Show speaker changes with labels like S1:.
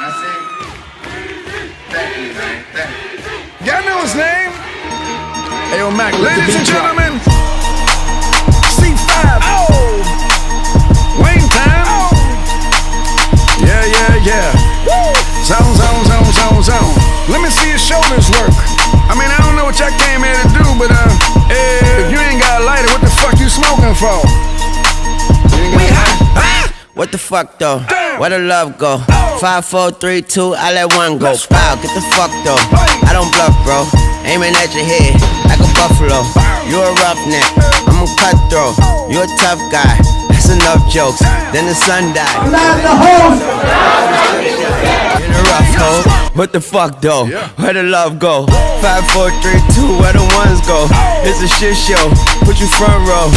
S1: I say, thank you, man. Thank you.
S2: Y'all know his name?
S3: Hey, yo, Mac, let the
S2: Ladies and
S3: beat drop.
S2: gentlemen, C5. Oh! Wayne time. Oh! Yeah, yeah, yeah. Woo! Zone, zone, zone, zone, zone. Let me see your shoulders work. I mean, I don't know what y'all came here to do, but if you ain't got a lighter, what the fuck you smoking for? We hot.
S4: What the fuck though?
S2: Damn.
S4: Where the love go?
S2: Oh.
S4: 5, 4, 3, 2, I let one go.
S2: Let's
S4: Wow, get the fuck though.
S2: Hey.
S4: I don't bluff, bro. Aiming at your head like a buffalo. You a roughneck, I'm a cutthroat. You a tough guy. That's enough jokes. Then the sun died. In a rough hole. What the fuck though?
S2: Yeah.
S4: Where the love go? 5, 4, 3, 2, where the ones go? It's a shit show. Put you front row.